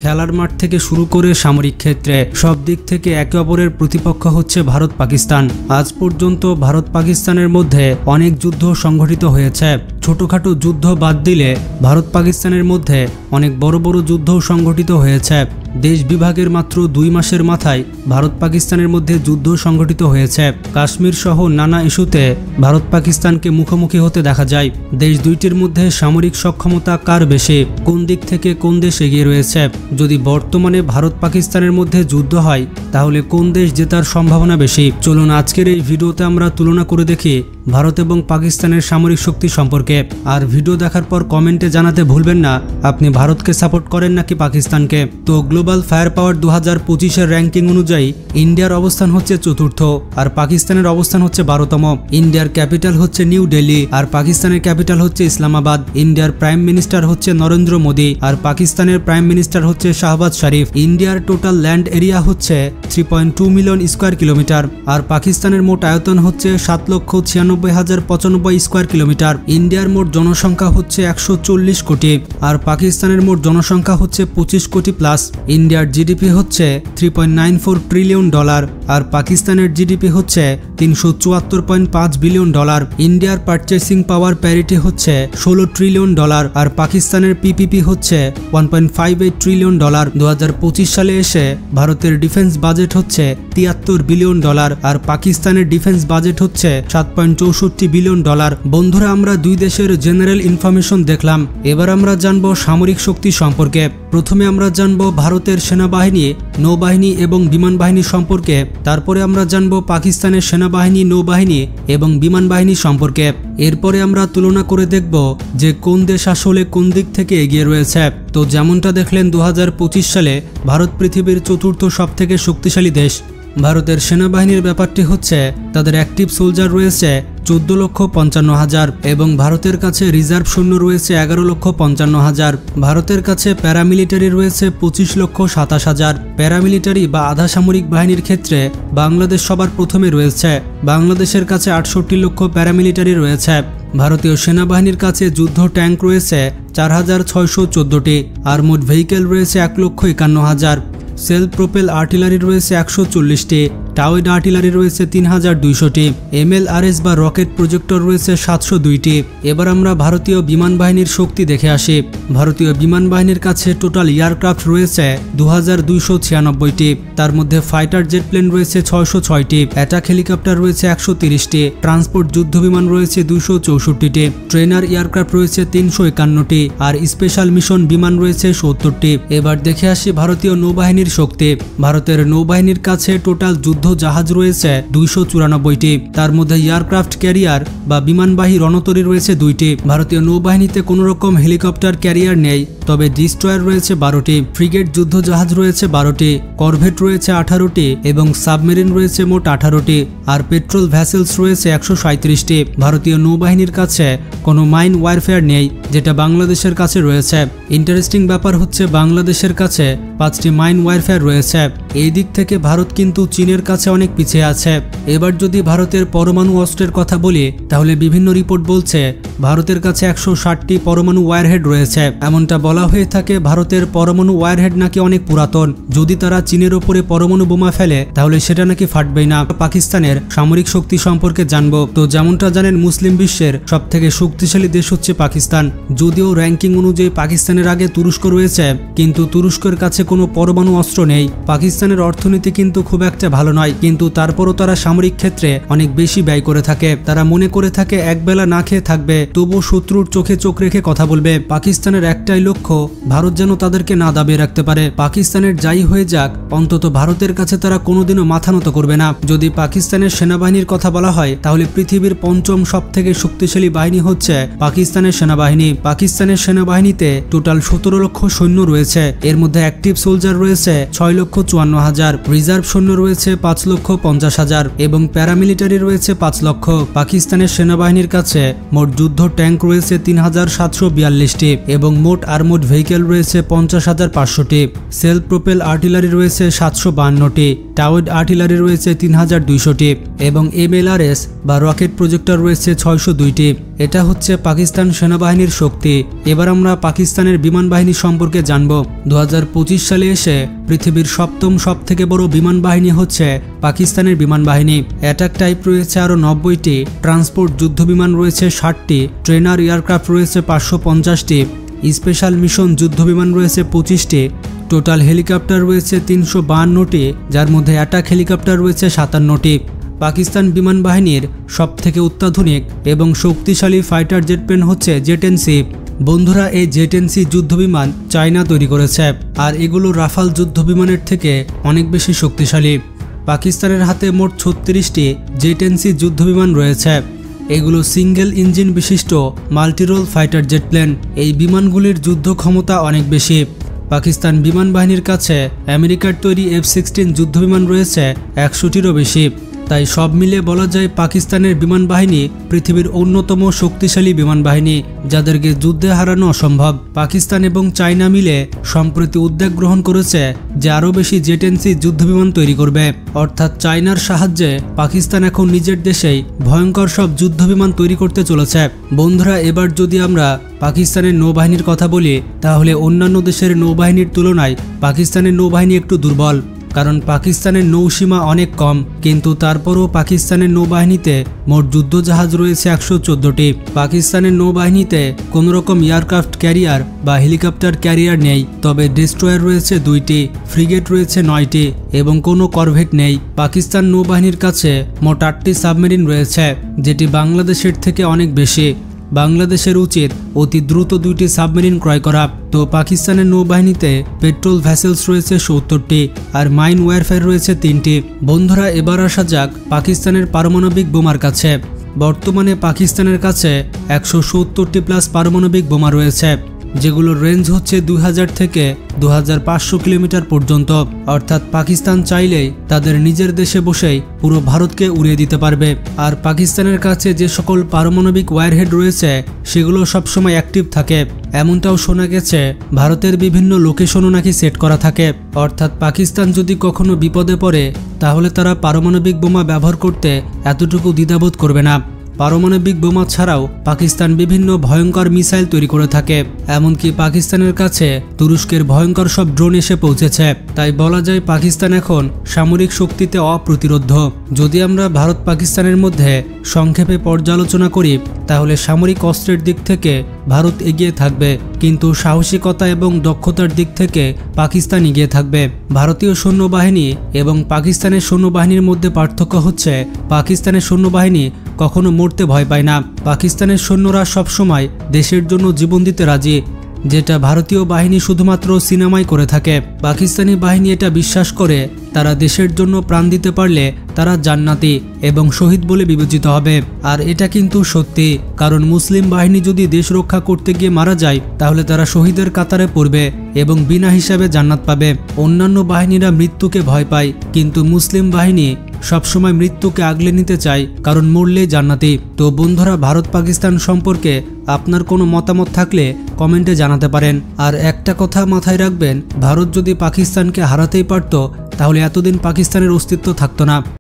খেলার মাঠ থেকে শুরু করে সামরিক ক্ষেত্রে সব দিক থেকে একে অপরের প্রতিপক্ষ হচ্ছে ভারত পাকিস্তান। আজ পর্যন্ত ভারত পাকিস্তানের মধ্যে অনেক যুদ্ধ সংঘটিত হয়েছে। ছোটখাটো যুদ্ধ বাদ দিলে ভারত পাকিস্তানের মধ্যে অনেক বড় বড় যুদ্ধও সংঘটিত হয়েছে। দেশ বিভাগের মাত্র 2 মাসের মাথায় ভারত পাকিস্তানের মধ্যে যুদ্ধ সংঘটিত হয়েছে। কাশ্মীর সহ নানা ইস্যুতে ভারত পাকিস্তানকে মুখোমুখি হতে দেখা যায়। দেশ দুইটির মধ্যে সামরিক সক্ষমতা কার বেশি, কোন দিক থেকে কোন দেশ এগিয়ে রয়েছে? যদি বর্তমানে ভারত পাকিস্তানের মধ্যে যুদ্ধ হয় তাহলে কোন দেশ জেতার সম্ভাবনা বেশি? চলুন আজকের এই ভিডিওতে আমরা তুলনা করে দেখি ভারত এবং পাকিস্তানের সামরিক শক্তি সম্পর্কে। আর ভিডিও দেখার পর কমেন্টে জানাতে ভুলবেন না আপনি ভারতকে সাপোর্ট করেন নাকি পাকিস্তানকে। তো গ্লোবাল ফায়ার পাওয়ার 2025-এর র্যাঙ্কিং অনুযায়ী ইন্ডিয়ার অবস্থান হচ্ছে 4র্থ আর পাকিস্তানের অবস্থান হচ্ছে 12তম। ইন্ডিয়ার ক্যাপিটাল হচ্ছে নিউ দিল্লি আর পাকিস্তানের ক্যাপিটাল হচ্ছে ইসলামাবাদ। ইন্ডিয়ার প্রাইম মিনিস্টার হচ্ছে নরেন্দ্র মোদী আর পাকিস্তানের প্রাইম মিনিস্টার হচ্ছে শাহবাজ শরীফ। ইন্ডিয়ার টোটাল ল্যান্ড এরিয়া হচ্ছে 3.2 মিলিয়ন স্কোয়ার কিলোমিটার আর পাকিস্তানের মোট আয়তন হচ্ছে 7,96,095 স্কোয়ার কিলোমিটার। ইন্ডিয়ার মোট জনসংখ্যা হচ্ছে 140 কোটি আর পাকিস্তানের মোট জনসংখ্যা হচ্ছে 25 কোটি প্লাস। ইন্ডিয়ার জিডিপি হচ্ছে $3.94 ট্রিলিয়ন আর পাকিস্তানের জিডিপি হচ্ছে $374.5 বিলিয়ন। ইন্ডিয়ার পারচেসিং পাওয়ার প্যারিটি হচ্ছে $16 ট্রিলিয়ন আর পাকিস্তানের পিপিপি হচ্ছে $1.58 ট্রিলিয়ন। 2025 সালে এসে ভারতের ডিফেন্স বাজেট হচ্ছে $73 বিলিয়ন আর পাকিস্তানের ডিফেন্স বাজেট হচ্ছে $7.64 বিলিয়ন। বন্ধুরা, আমরা দুই দেশের জেনারেল ইনফরমেশন দেখলাম। এবার আমরা জানবো সামরিক শক্তি সম্পর্কে। প্রথমে আমরা জানবো ভারতের সেনাবাহিনী, নৌবাহিনী এবং বিমান বাহিনী সম্পর্কে। তারপরে আমরা জানবো পাকিস্তানের সেনাবাহিনী, নৌবাহিনী এবং বিমান বাহিনী সম্পর্কে। এরপরে আমরা তুলনা করে দেখব যে কোন দেশ আসলে কোন দিক থেকে এগিয়ে রয়েছে। তো যেমনটা দেখলেন 2025 সালে ভারত পৃথিবীর 4র্থ সবথেকে শক্তিশালী দেশ। ভারতের সেনাবাহিনীর ব্যাপারটি হচ্ছে তাদের অ্যাক্টিভ সোলজার রয়েছে 14,55,000 এবং ভারতের কাছে রিজার্ভ সৈন্য রয়েছে 11,55,000। ভারতের কাছে প্যারামিলিটারি রয়েছে 25,27,000। প্যারামিলিটারি বা আধা সামরিক বাহিনীর ক্ষেত্রে বাংলাদেশ সবার প্রথমে রয়েছে। বাংলাদেশের কাছে 68 লক্ষ প্যারামিলিটারি রয়েছে। ভারতীয় সেনাবাহিনীর কাছে যুদ্ধ ট্যাঙ্ক রয়েছে 4,614টি আর মোট ভেহিকেল রয়েছে 1,51,000। সেলফ প্রোপেল আর্টিলারি রয়েছে 140টি, টাওয়েড আর্টিলারি রয়েছে 3,200টি, MLRS বা রকেট প্রজেক্টর রয়েছে 702টি। এবার আমরা ভারতীয় বিমান বাহিনীর শক্তি দেখে আসি। ভারতীয় বিমান বাহিনীর কাছে টোটাল এয়ারক্রাফট রয়েছে 2,296টি। তার মধ্যে ফাইটার জেট প্লেন রয়েছে 606টি, অ্যাটাক হেলিকপ্টার রয়েছে 130টি, ট্রান্সপোর্ট যুদ্ধ বিমান রয়েছে 264টি, ট্রেনার এয়ারক্রাফট রয়েছে 351টি আর স্পেশাল মিশন বিমান রয়েছে 70টি। এবার দেখে আসি ভারতীয় নৌবাহিনীর শক্তি। ভারতের নৌবাহিনীর কাছে টোটাল যুদ্ধ জাহাজ রয়েছে 294টি। তার মধ্যে এয়ারক্রাফট ক্যারিয়ার বা বিমানবাহী রণতরী রয়েছে 2টি। ভারতীয় নৌবাহিনীতে কোনো রকম হেলিকপ্টার ক্যারিয়ার নেই, তবে ডিস্ট্রয়ার রয়েছে 12টি, ফ্রিগেট যুদ্ধ জাহাজ রয়েছে 12টি, করভেট রয়েছে 18টি এবং সাবমেরিন রয়েছে মোট 18টি আর পেট্রোল ভ্যাসেলস রয়েছে 137টি। ভারতীয় নৌবাহিনীর কাছে কোনো মাইন ওয়ারফেয়ার নেই, যেটা বাংলাদেশের কাছে রয়েছে। ইন্টারেস্টিং ব্যাপার হচ্ছে বাংলাদেশের কাছে 5টি মাইন ওয়ারফেয়ার রয়েছে। এই দিক থেকে ভারত কিন্তু চীনের কাছে অনেক পিছিয়ে আছে। এবার যদি ভারতের পরমাণু অস্ত্রের কথা বলি তাহলে বিভিন্ন রিপোর্ট বলছে ভারতের কাছে 160টি পরমাণু ওয়ারহেড রয়েছে। এমনটা বলা হয়ে থাকে ভারতের পরমাণু ওয়ারহেড নাকি অনেক পুরাতন, যদি তারা চীনের ওপরে পরমাণু বোমা ফেলে তাহলে সেটা নাকি ফাটবেই না। পাকিস্তানের সামরিক শক্তি সম্পর্কে জানবো। তো যেমনটা জানেন মুসলিম বিশ্বের সবথেকে শক্তিশালী দেশ হচ্ছে পাকিস্তান। যদিও র্যাঙ্কিং অনুযায়ী পাকিস্তানের আগে তুরস্ক রয়েছে, কিন্তু তুরস্কের কাছে কোনো পরমাণু অস্ত্র নেই। পাকিস্তানের অর্থনীতি কিন্তু খুব একটা ভালো নয়, কিন্তু তারপরও তারা সামরিক ক্ষেত্রে অনেক বেশি ব্যয় করে থাকে। তারা মনে করে থাকে একবেলা না খেয়ে থাকবে, তবুও শত্রুর চোখে চোখ রেখে কথা বলবে। পাকিস্তানের একটাই লক্ষ্য, ভারত যেন তাদেরকে না দাবিয়ে রাখতে পারে। পাকিস্তানের যাই হয়ে যাক, অন্তত ভারতের কাছে তারা কোনোদিনও মাথা নত করবে না। যদি পাকিস্তানের সেনাবাহিনীর কথা বলা হয় তাহলে পৃথিবীর 5ম সবথেকে শক্তিশালী বাহিনী হচ্ছে পাকিস্তানের সেনাবাহিনী। পাকিস্তানের সেনাবাহিনীতে টোটাল 17 লক্ষ সৈন্য রয়েছে। এর মধ্যে অ্যাক্টিভ সোলজার রয়েছে 6,54,000, রিজার্ভ সৈন্য রয়েছে 5,50,000 এবং প্যারামিলিটারি রয়েছে 5 লক্ষ। পাকিস্তানের সেনাবাহিনীর কাছে মোট যুদ্ধ ট্যাঙ্ক রয়েছে 3,742টি এবং মোট আর্মড ভেহিকেল রয়েছে 50,500টি। সেলফ প্রোপেল আর্টিলারি রয়েছে 752টি, টাওয়েড আর্টিলারি রয়েছে 3,200টি এবং MLRS বা রকেট প্রজেক্টর রয়েছে 602টি। এটা হচ্ছে পাকিস্তান সেনাবাহিনীর শক্তি। এবার আমরা পাকিস্তানের বিমান বাহিনী সম্পর্কে জানব। 2025 সালে এসে পৃথিবীর সপ্তম সবথেকে বড় বিমান বাহিনী হচ্ছে পাকিস্তানের বিমান বাহিনী। অ্যাটাক টাইপ রয়েছে আরও 90টি, ট্রান্সপোর্ট যুদ্ধ বিমান রয়েছে 60টি, ট্রেনার এয়ারক্রাফট রয়েছে 550টি, স্পেশাল মিশন যুদ্ধ বিমান রয়েছে 25টি, টোটাল হেলিকপ্টার রয়েছে 352টি, যার মধ্যে অ্যাটাক হেলিকপ্টার রয়েছে 57টি। পাকিস্তান বিমান বাহিনীর সবথেকে অত্যাধুনিক এবং শক্তিশালী ফাইটার জেট প্লেন হচ্ছে জে-10সি। বন্ধুরা, এই জে-10সি যুদ্ধবিমান চায়না তৈরি করেছে, আর এগুলো রাফাল যুদ্ধবিমানের থেকে অনেক বেশি শক্তিশালী। পাকিস্তানের হাতে মোট 36টি জে-10সি যুদ্ধবিমান রয়েছে। এগুলো সিঙ্গেল ইঞ্জিন বিশিষ্ট মাল্টিরোল ফাইটার জেট প্লেন। এই বিমানগুলির যুদ্ধ ক্ষমতা অনেক বেশি। পাকিস্তান বিমান বাহিনীর কাছে আমেরিকার তৈরি F-16 যুদ্ধবিমান রয়েছে 100টিরও বেশি। তাই সব মিলে বলা যায় পাকিস্তানের বিমান বাহিনী পৃথিবীর অন্যতম শক্তিশালী বিমান বাহিনী, যাদেরকে যুদ্ধে হারানো অসম্ভব। পাকিস্তান এবং চায়না মিলে সম্প্রতি উদ্যোগ গ্রহণ করেছে যে আরও বেশি জে-10সি যুদ্ধবিমান তৈরি করবে। অর্থাৎ চায়নার সাহায্যে পাকিস্তান এখন নিজের দেশেই ভয়ঙ্কর সব যুদ্ধবিমান তৈরি করতে চলেছে। বন্ধুরা, এবার যদি আমরা পাকিস্তানের নৌবাহিনীর কথা বলি, তাহলে অন্যান্য দেশের নৌবাহিনীর তুলনায় পাকিস্তানের নৌবাহিনী একটু দুর্বল। কারণ পাকিস্তানের নৌসীমা অনেক কম, কিন্তু তারপরও পাকিস্তানের নৌবাহিনীতে মোট যুদ্ধজাহাজ রয়েছে 114টি। পাকিস্তানের নৌবাহিনীতে কোনোরকম এয়ারক্রাফট ক্যারিয়ার বা হেলিকপ্টার ক্যারিয়ার নেই, তবে ডেস্ট্রয়ার রয়েছে 2টি, ফ্রিগেট রয়েছে 9টি এবং কোনো করভেট নেই। পাকিস্তান নৌবাহিনীর কাছে মোট 8টি সাবমেরিন রয়েছে, যেটি বাংলাদেশের থেকে অনেক বেশি। বাংলাদেশের উচিত অতি দ্রুত 2টি সাবমেরিন ক্রয় করা। তো পাকিস্তানের নৌবাহিনীতে পেট্রোল ভ্যাসেলস রয়েছে 70টি আর মাইন ওয়ারফেয়ার রয়েছে 3টি। বন্ধুরা, এবার আসা যাক পাকিস্তানের পারমাণবিক বোমার কাছে। বর্তমানে পাকিস্তানের কাছে 170টি প্লাস পারমাণবিক বোমা রয়েছে, যেগুলোর রেঞ্জ হচ্ছে 2000 থেকে 2500 কিলোমিটার পর্যন্ত। অর্থাৎ পাকিস্তান চাইলেই তাদের নিজের দেশে বসেই পুরো ভারতকে উড়িয়ে দিতে পারবে। আর পাকিস্তানের কাছে যে সকল পারমাণবিক ওয়ারহেড রয়েছে সেগুলো সবসময় অ্যাক্টিভ থাকে। এমনটাও শোনা গেছে ভারতের বিভিন্ন লোকেশনও নাকি সেট করা থাকে। অর্থাৎ পাকিস্তান যদি কখনো বিপদে পড়ে, তাহলে তারা পারমাণবিক বোমা ব্যবহার করতে এতটুকু দ্বিধাবোধ করবে না। পারমাণবিক বোমা ছাড়াও পাকিস্তান বিভিন্ন ভয়ঙ্কর মিসাইল তৈরি করে থাকে। এমনকি পাকিস্তানের কাছে তুরস্কের ভয়ঙ্কর সব ড্রোন এসে পৌঁছেছে। তাই বলা যায় পাকিস্তান এখন সামরিক শক্তিতে অপ্রতিরোধ্য। যদি আমরা ভারত পাকিস্তানের মধ্যে সংক্ষেপে পর্যালোচনা করি, তাহলে সামরিক অস্ত্রের দিক থেকে ভারত এগিয়ে থাকবে, কিন্তু সাহসিকতা এবং দক্ষতার দিক থেকে পাকিস্তান এগিয়ে থাকবে। ভারতীয় সৈন্যবাহিনী এবং পাকিস্তানের সৈন্যবাহিনীর মধ্যে পার্থক্য হচ্ছে পাকিস্তানের সৈন্যবাহিনী কখনো মরতে ভয় পায় না। পাকিস্তানের সৈন্যরা সবসময় দেশের জন্য জীবন দিতে রাজি, যেটা ভারতীয় বাহিনী শুধুমাত্র সিনেমায় করে থাকে। পাকিস্তানি বাহিনী এটা বিশ্বাস করে তারা দেশের জন্য প্রাণ দিতে পারলে তারা জান্নাতি এবং শহীদ বলে বিবেচিত হবে। আর এটা কিন্তু সত্যি, কারণ মুসলিম বাহিনী যদি দেশ রক্ষা করতে গিয়ে মারা যায়, তাহলে তারা শহীদের কাতারে পড়বে এবং বিনা হিসাবে জান্নাত পাবে। অন্যান্য বাহিনীরা মৃত্যুকে ভয় পায়, কিন্তু মুসলিম বাহিনী সবসময় মৃত্যুকে আগলে নিতে চায়, কারণ মরলেই জান্নাতি। তো বন্ধুরা, ভারত পাকিস্তান সম্পর্কে আপনার কোনো মতামত থাকলে কমেন্টে জানাতে পারেন। আর একটা কথা মাথায় রাখবেন, ভারত যদি পাকিস্তানকে হারাতেই পারত, তাহলে এতদিন পাকিস্তানের অস্তিত্ব থাকতো না।